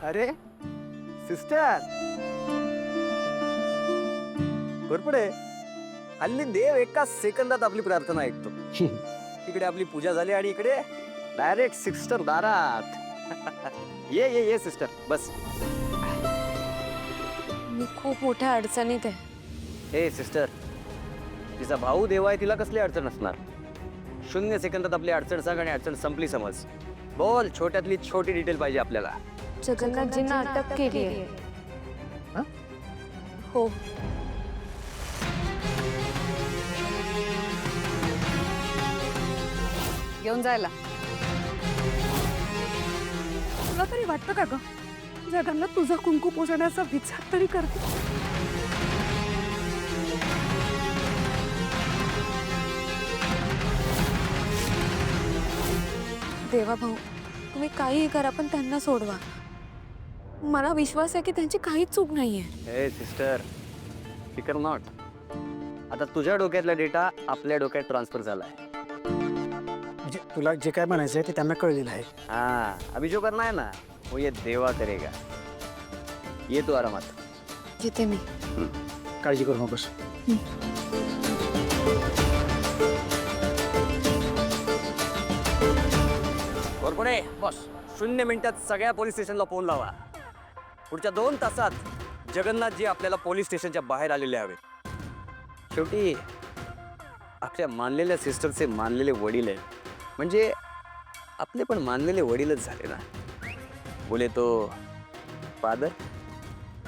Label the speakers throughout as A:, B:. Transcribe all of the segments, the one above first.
A: अरे सिस्टर घोरपडे, हल्ली देव एका सेकंदात आपली प्रार्थना ऐकतो. इकडे आपली पूजा झाली आणि इकडे डायरेक्ट सिस्टर दारात. ये ये ये सिस्टर बस.
B: मी खूप मोठ्या अडचणीत आहे.
A: हे सिस्टर, तिचा भाऊ देव आहे, तिला कसली अडचण असणार. 0 सेकंदात आपली अडचण सांग आणि अडचण संपली समज. बोल, छोट्यातली छोटी डिटेल पाहिजे आपल्याला.
B: जगन्नाथजींना अटक केली आहे. हो.
C: घेऊन जायला.
D: तुला तरी वाटतं का ग, जगन्नाथ तुझा कुंकू पोचण्याचा विचार तरी करते?
B: देवा भाऊ, तुम्ही काहीही करा पण त्यांना सोडवा. मला विश्वास आहे की त्यांची काहीच चूक नाहीये.
A: हे सिस्टर, फिकर नॉट. आता तुझ्या डोक्यातला डेटा आपल्या डोक्यात ट्रान्सफर झालाय.
E: म्हणजे तुला जे काय म्हणायचं आहे ते त्यांना कळलेलं आहे.
A: हाँ, अभी जो करना है ना वो ये देवा करेगा. ये तू आरामात.
B: येते मी.
E: काळजी करू नकोस.
A: घोरपडे बस, 0 मिनिटात सगळ्या पोलीस स्टेशनला फोन लावा. पुढच्या 2 तासात जगन्नाथजी आपल्याला पोलीस स्टेशनच्या बाहेर आलेले हवे. शेवटी आपल्या मानलेल्या सिस्टरचे मानलेले वडील आहेत, म्हणजे आपले पण मानलेले वडीलच झाले ना. बोले तो फादर.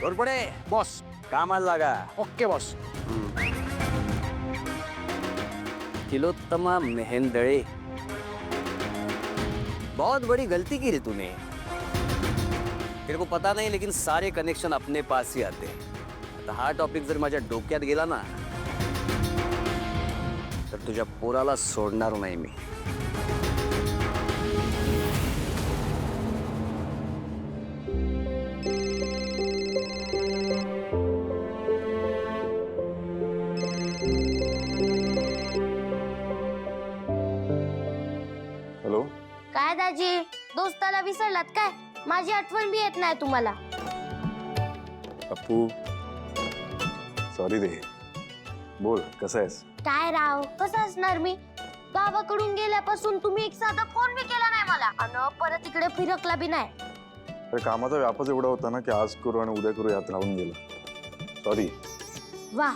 A: घोरपडे
E: बॉस.
A: कामाला लागा.
E: Okay boss.
A: तिलोत्तमा मेहेंदळे, बहुत बड़ी गलती की रे तूने. तेरे को पता नहीं लेकिन सारे कनेक्शन अपने पास ही आते. आता हा टॉपिक जर माझ्या डोक्यात गेला ना तर तुझ्या पोराला सोडणार नाही मी.
F: हॅलो.
G: काय दाजी, दोस्ताला विसरलात काय? माझी आठवण बी येत नाही तुम्हाला.
F: अप्पू, सॉरी रे. बोल, कसं आहेस?
G: काय राव, कसं असणार मी? गावाकडून गेल्यापासून तुम्ही एक साधा फोन बी केला नाही मला, आणि परत इकडे फिरकला बी नाही.
F: अरे कामाचा व्यापच एवढा होता ना की आज करू आणि उद्या करू यात राहून गेला. सॉरी.
G: वा,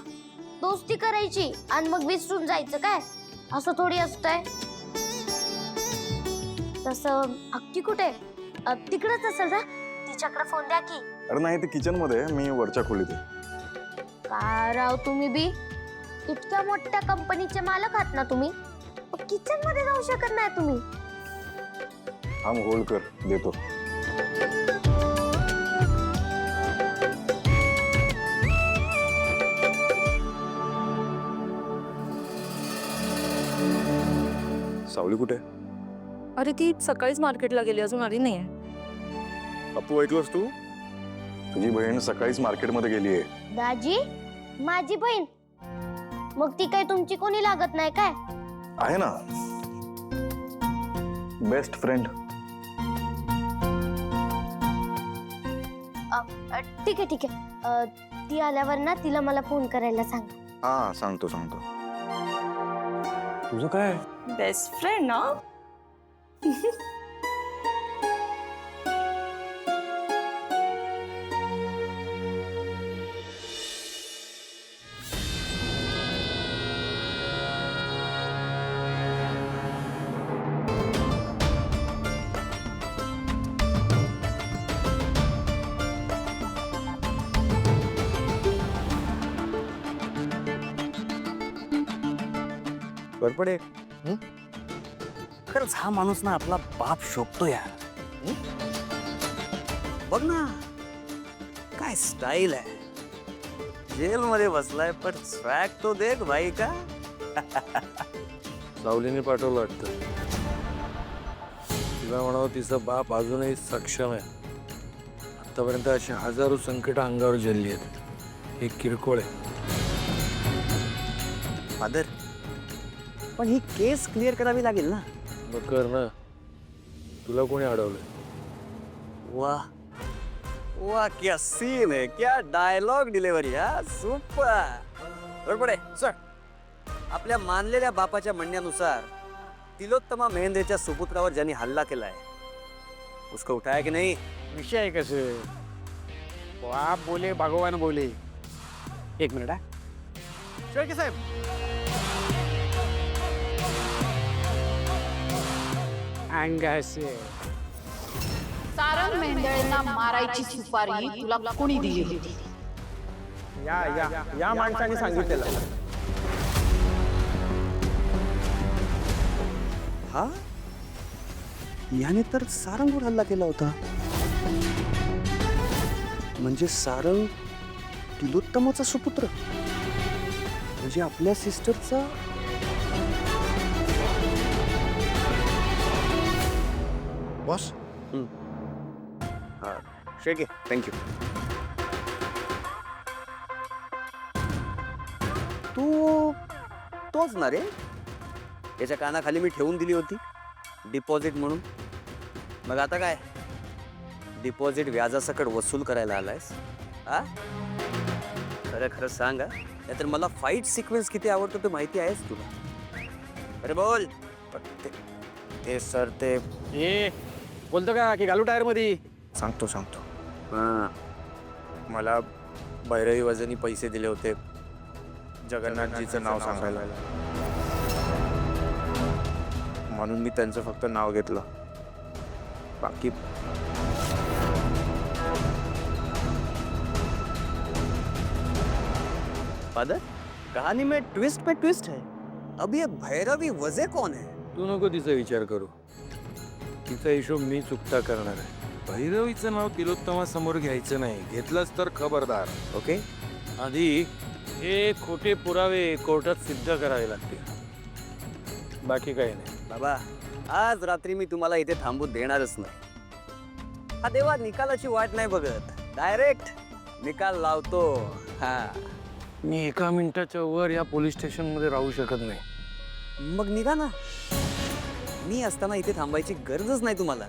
G: दोस्ती करायची आणि मग विसरून जायचं काय? असं थोडी असतंय. तसं अक्की कुठे? तिकडच असेल ना, तिच्याकडे फोन द्या की.
F: अरे नाही, ते किचन मध्ये, मी वरच्या खोलीत आहे.
G: का राव, तुम्ही बी इतक्या मोठ्या कंपनीचे मालक आहात ना तुम्ही, किचन मध्ये जाऊ शकत नाही तुम्ही?
F: थांब, होल्ड कर, देतो. सावली कुठे?
C: अरे ती सकाळीच मार्केटला गेली, अजून आली नाहीये.
F: अप्पू, ऐकलंस तू? तुझी बहीण सकाळीच मार्केटमध्ये गेली आहे.
G: दाजी, माझी बहीण? मग ती काय तुमची कोणी लागत नाही काय?
F: आहे ना, बेस्ट फ्रेंड.
G: ठीक आहे ठीक आहे. ती आल्यावर ना तिला मला फोन करायला सांग.
F: हा, सांगतो सांगतो.
E: तुझं काय?
C: बेस्ट फ्रेंड ना.
A: घोरपडे, खरंच हा माणूस ना आपला बाप शोभतो यार. बघ ना काय स्टाईल आहे. जेल मध्ये बसलाय पण स्वॅग तो देख भाई का.
H: सावलीने पाठवलं वाटतं. तिला म्हणावं तिचा बाप अजूनही सक्षम आहे. आतापर्यंत अशी हजारो संकट अंगावर झेलली आहेत. हे किरकोळ आहे.
A: फादर, पण ही केस क्लिअर करावी लागेल ना.
H: मग कर ना. तुला कोणी अडवलंय?
A: वा, वाह क्या सीन है, क्या डायलॉग डिलिव्हरी हा, सुपर. बरोबर आहे सर. आपल्या मानलेल्या बापाच्या म्हणण्यानुसार तिलोत्तमा मेहंद्रेच्या सुपुत्रावर ज्यांनी हल्ला केलाय उसको उठाया की नाही?
E: विषय आहे कसे आप बोले भगवान बोले. एक मिनिट हा शेळके साहेब. अंगासे
I: सारंग मेंढळेंना मारायची सुपारी तुला कोणी दिली होती?
E: या या या माणसाने सांगितलेलं.
A: हा, याने तर सारंगवर हल्ला केला होता. म्हणजे सारंग तिलोत्तमाचा सुपुत्र, म्हणजे आपल्या सिस्टरचा.
F: बॉस
A: हा शेके, थँक्यू. तू तोच ना रे, याच्या कानाखाली मी ठेवून दिली होती डिपॉझिट म्हणून. मग आता काय, डिपॉझिट व्याजासकट वसूल करायला आलायस? हा, खरं खरं सांग. नाहीतर मला फाईट सिक्वेन्स किती आवडतो ते माहिती आहेस तुला. अरे बोल. ते सर ते
E: ए बोलतो का की घालू टायर मध्ये?
A: सांगतो. मला भैरवी वजनी पैसे दिले होते जगन्नाथजीचं नाव सांगायला, म्हणून मी त्यांचं फक्त नाव घेतलं. बाकी फादर, कहानी में ट्विस्ट है. अब ये भैरवी वजे कौन है?
H: तू नको तिचा विचार करू. तिचा हिशोब मी चुकता करणार आहे. भैरवीचं नाव तिलोत्तमासमोर घ्यायचं नाही. घेतलंच तर खबरदार.
A: ओके.
H: आधी हे खोटे पुरावे कोर्टात सिद्ध करावे लागतील. बाकी काही नाही.
A: बाबा, आज रात्री मी तुम्हाला इथे थांबू देणारच नाही. हा देवा निकालाची वाट नाही बघत, डायरेक्ट निकाल लावतो. हा,
H: मी एका मिनिटाच्या वर या पोलीस स्टेशनमध्ये राहू शकत नाही.
A: मग निघा ना. मी असताना इथे थांबायची गरजच नाही तुम्हाला.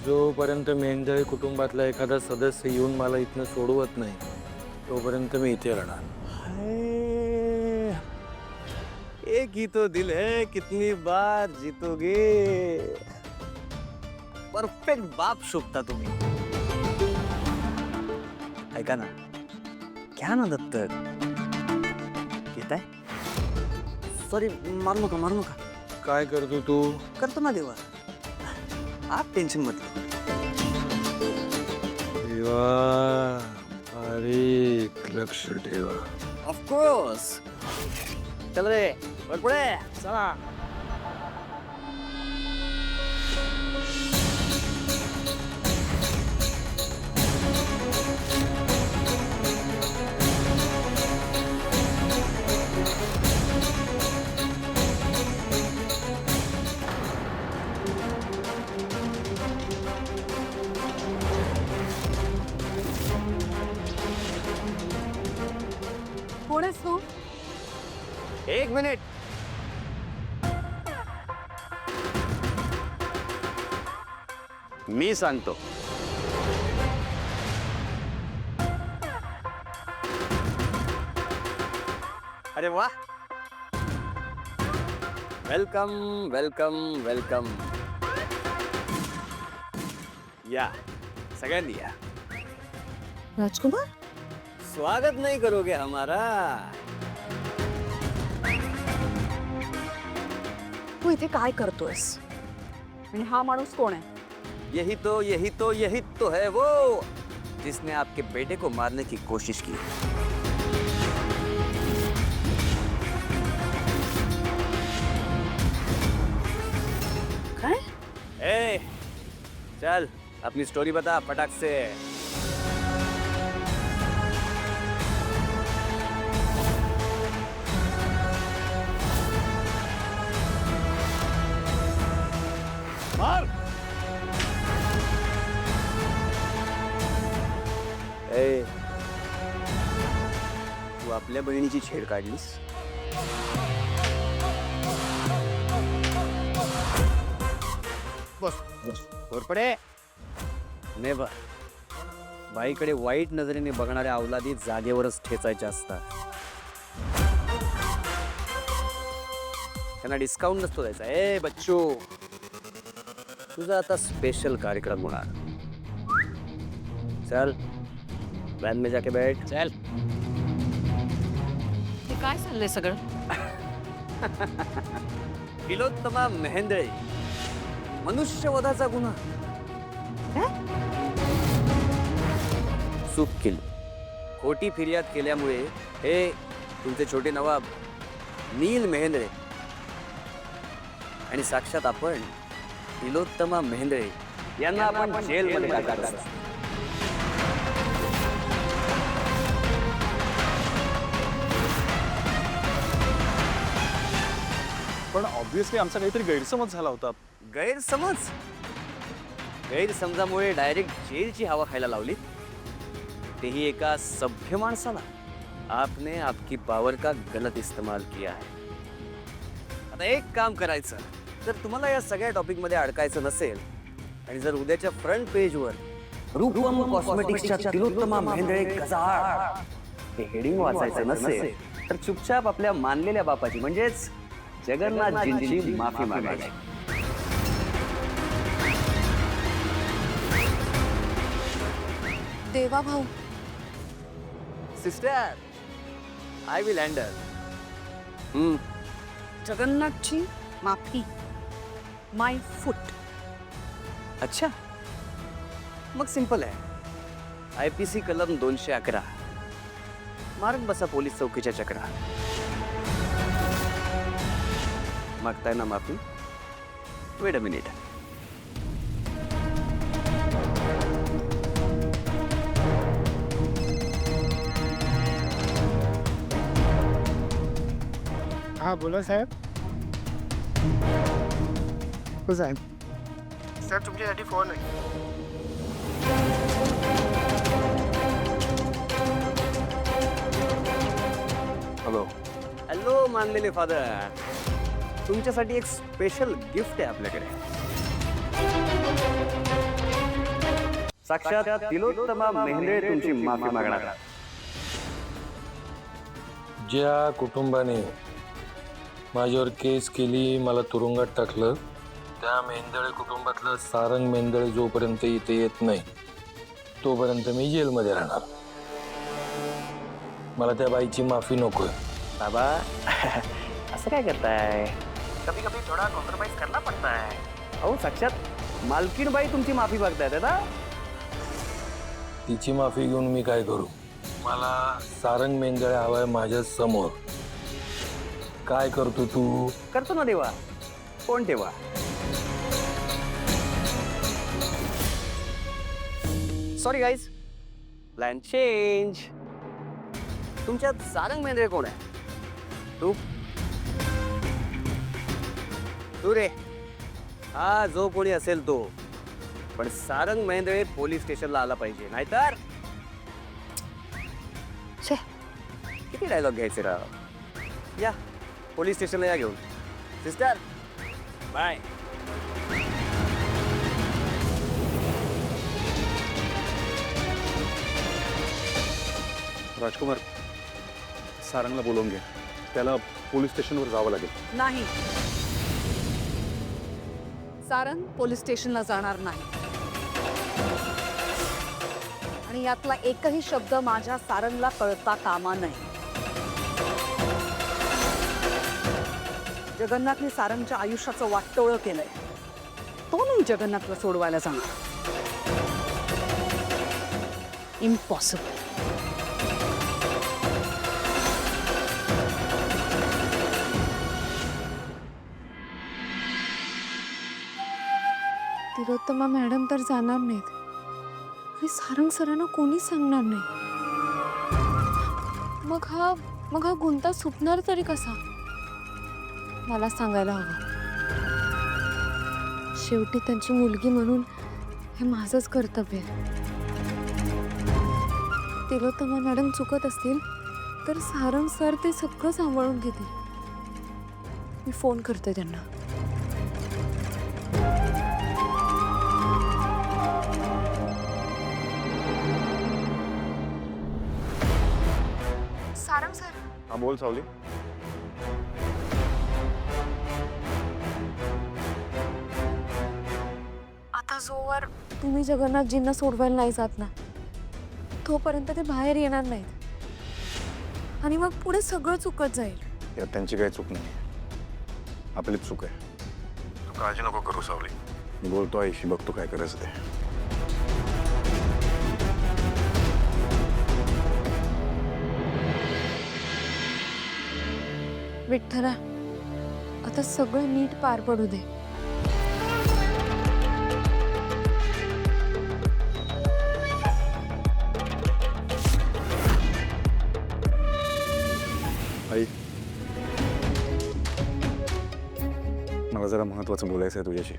H: जोपर्यंत मेंढळे कुटुंबातला एखादा सदस्य येऊन मला इथनं सोडवत नाही तोपर्यंत मी इथे राहणार.
A: एक ही तो दिल है, कितनी बार जीतोगे. परफेक्ट बाप शोभता तुम्ही. ऐका ना, घ्या ना दत्तक. घेताय? सॉरी, मारू नका.
H: काय करतो तू?
A: करतो ना देवा, आप टेन्शन मत लो.
H: देवा, बारीक लक्ष ठेवा.
A: ऑफकोर्स. चल रे, वर पुढे
E: चला.
D: कोण आहेस तू?
A: एक मिनिट. मी सांगतो. अरे वा, वेलकम. या सगळ्यांनी या.
C: राजकुमार,
A: स्वागत नहीं करोगे हमारा?
C: तू इथे काय करतोयस?
D: आणि हा माणूस कोण आहे?
A: यही तो है वो जिसने आपके बेटे को मारने की कोशिश की.
D: काय?
A: ए, चल अपनी स्टोरी बता फटाक से. मार. ए, तू आपल्या बहिणीची छेड काढलीस. बस वर पडे. नेवर बाईकडे वाईट नजरेने बघणाऱ्या अवलादी जागेवरच ठेचायच्या असतात. त्यांना डिस्काउंट नसतो द्यायचा. ए बच्चू, तुझा आता स्पेशल कार्यक्रम होणार. चल वॅन में जाके बैठ. चल.
C: हे काय चाललंय सगळं?
A: तिलोत्तमा मेहेंदळे, मनुष्यवधाचा गुन्हा. चूक केली, खोटी फिर्याद केल्यामुळे हे तुमचे छोटे नवाब नील मेहेंदळे आणि साक्षात आपण तिलोत्तमा मेहेंदळे यांना आपण जेलमध्ये टाकत असतो.
F: पण ऑब्व्हियसली आमचा काहीतरी गैरसमज झाला होता.
A: गैरसमज? गैरसमजामुळे डायरेक्ट जेलची हवा खायला लावली, तेही एका सभ्य माणसाला. आपने आपकी पावर का गलत इस्तेमाल किया है. आता एक काम करायचं, जर तुम्हाला या सगळ्या टॉपिकमध्ये अडकायचं नसेल आणि जर उद्याच्या फ्रंट पेजवर रूपम कॉस्मेटिक्सच्या तिलोत्तमा मेहेंदळे गजाआड हे हेडिंग वाचायचं नसेल, तर चुपचाप आपल्या मानलेल्या बापाची म्हणजेच जगन्नाथजींची माफी मागायची.
B: देवा भाऊ,
A: सिस्टर, आय विल हँडल.
D: जगन्नाथची माफी. माय फूट.
A: अच्छा, मग सिंपल आहे. IPC कलम 211 मारत बसा पोलीस चौकीच्या चक्रा. मागताय ना माफी? Weight a minute.
E: हा बोला साहेब. हो साहेब. सर तुमच्यासाठी फोन आहे.
F: हॅलो.
A: हॅलो मानलेले फादर, तुमच्यासाठी एक स्पेशल गिफ्ट आहे आपल्याकडे. साक्षात तिलोत्तमा मेहेंदळे तुमची माफी मागणार.
H: ज्या कुटुंबाने माझ्यावर केस केली, मला तुरुंगात टाकलं, त्या मेंदळे कुटुंबातलं सारंग मेंदळे जोपर्यंत इथे येत नाही तोपर्यंत मी जेलमध्ये राहणार. मला त्या बाईची माफी नकोय.
A: बाबा असं काय करताय? कभी कभी थोडा कॉम्प्रोमाइज करना पडता है. अहो साक्षात मालकीनबाई तुमची माफी मागतायत ना.
H: तिची माफी घेऊन मी काय करू? मला सारंग मेंदळे हवाय माझ्या समोर. काय करतो तू?
A: करतो ना देवा, फोन ठेवा. Sorry guys, plan change. तुमच्यात सारंग मेंदळे कोण आहे? तू तू रे. हा जो कोणी असेल तो, पण सारंग मेंदळे पोलीस स्टेशनला आला पाहिजे, नाहीतर किती डायलॉग घ्यायचे राव. या पोलीस स्टेशनला या घेऊन. Sister bye.
F: राजकुमार, सारंगला बोलवून घ्या. त्याला पोलीस स्टेशनवर जावं लागेल.
D: नाही, सारंग पोलीस स्टेशनला जाणार नाही. आणि यातला एकही शब्द माझ्या सारंगला कळता कामा नये. जगन्नाथने सारंगच्या आयुष्याचं वाटोळं केलंय. तो नाही जगन्नाथला सोडवायला जाणार. इम्पॉसिबल.
B: तिलोत्तमा मॅडम तर जाणार नाहीत आणि सारंग सरांना कोणीच सांगणार नाही. मग हा गुंता सुटणार तरी कसा? मला सांगायला हवं. शेवटी त्यांची मुलगी म्हणून हे माझंच कर्तव्य आहे. तिलोत्तमा मॅडम चुकत असतील तर सारंग सर ते सगळं सांभाळून घेतील. मी फोन करते त्यांना. सारंग सर,
F: हा बोल सावली.
B: आता जोवर तुम्ही जगन्नाथजींना सोडवायला नाही जात ना, तोपर्यंत ते बाहेर येणार नाहीत आणि मग पुढे सगळं चुकत जाईल.
F: यात त्यांची काही चूक नाही, आपलीच चूक आहे. तू काळजी नको करू सावली. मी बोलतो आईशी, बघतो काय करायचं ते.
B: विठ्ठला, आता सगळं नीट पार पडू दे.
F: आई, मला जरा महत्वाचं बोलायचं आहे तुझ्याशी.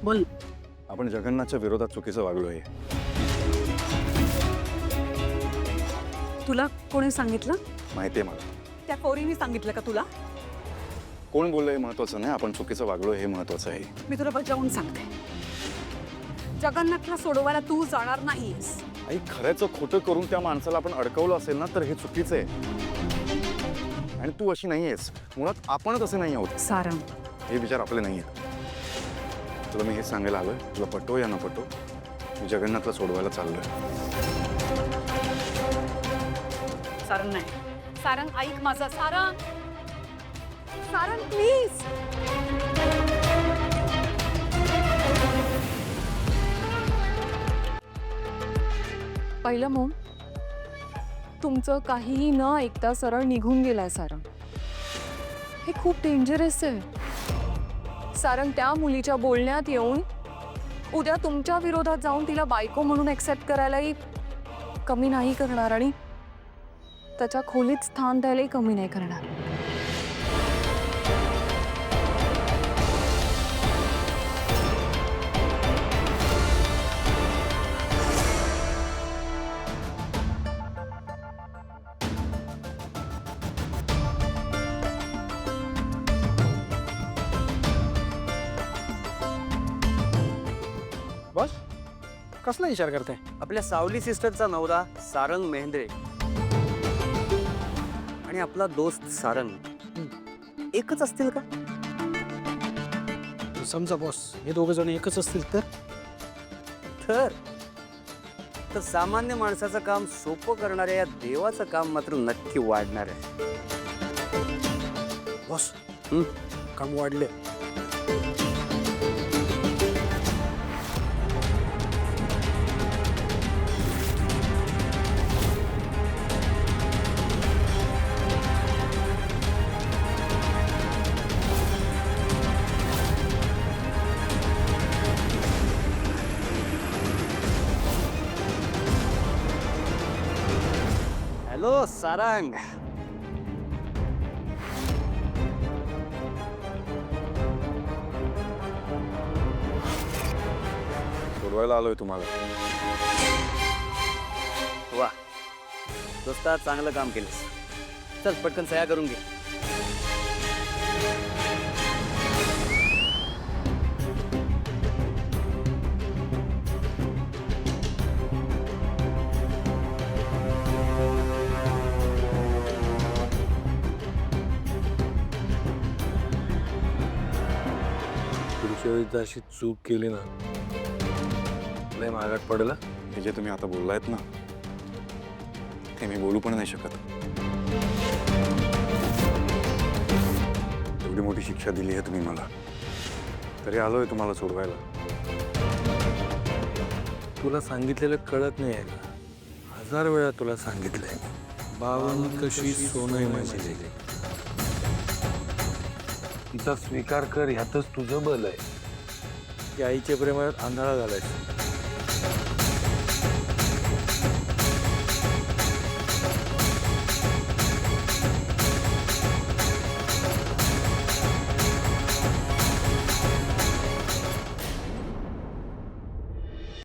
E: बोल.
F: आपण जगन्नाथच्या विरोधात चुकीचं वागलो आहे.
D: तुला कोणी सांगितलं?
F: माहिती आहे मला.
D: त्या पोरीने सांगितलं का तुला?
F: कोण बोललं हे महत्वाचं नाही, आपण चुकीचं वागलो हे महत्वाचं आहे.
D: मी तुला बजावून सांगते, जगन्नाथला सोडवायला तू जाणार नाहीस.
F: आई, खऱ्याचं खोटं करून त्या माणसाला आपण अडकवलं असेल ना, तर हे चुकीचं आहे. आणि तू अशी नाही आहेस, मुळात आपणच असे नाही आहोत.
D: सारंग,
F: हे विचार आपले नाही आहेत. तुला मी हेच सांगायला आलोय, तुला पटो या न पटो, मी जगन्नाथला सोडवायला चाललोय.
D: सारंग नाही. सारंग ऐक माझा. सारंग, सारंग प्लीज.
B: पहिलं मग तुमचं काहीही न ऐकता सरळ निघून गेलाय सारंग. हे खूप डेंजरस आहे. सारंग त्या मुलीच्या बोलण्यात येऊन उद्या तुमच्या विरोधात जाऊन तिला बायको म्हणून ऍक्सेप्ट करायलाही कमी नाही करणार आणि त्याच्या खोलीत स्थान द्यायलाही कमी नाही करणार.
E: बस कसला विचार करताय?
A: आपल्या सावली सिस्टरचा नवरा सारंग मेहेंद्रे आणि आपला दोस्त सारंग एकच असतील का?
E: समजा बॉस, हे दोघं जण एकच असतील
A: तर सामान्य माणसाचं काम सोपं करणाऱ्या या देवाचं काम मात्र नक्की वाढणार आहे.
E: बॉस, काम वाढले.
A: हॅलो सारंग,
F: सोडवायला आलोय तुम्हाला.
A: वा दोस्ता, चांगलं काम केलंस. चल पटकन सह्या करून घे.
H: पुढच्या वेळी अशी चूक केली ना, लय महागात पडेल.
F: हे जे तुम्ही आता बोललायत ना, ते मी बोलू पण नाही शकत. एवढी मोठी शिक्षा दिली आहे तुम्ही मला, तरी आलोय तुम्हाला सोडवायला.
H: तुला सांगितलेलं कळत नाही आहे का? 1000 वेळा तुला सांगितलंय, बावन कशी सोनं आहे माझी लेक. तिचा स्वीकार कर, ह्यातच तुझं बल आहे. की आईच्या प्रेमात आंधळा झालाय.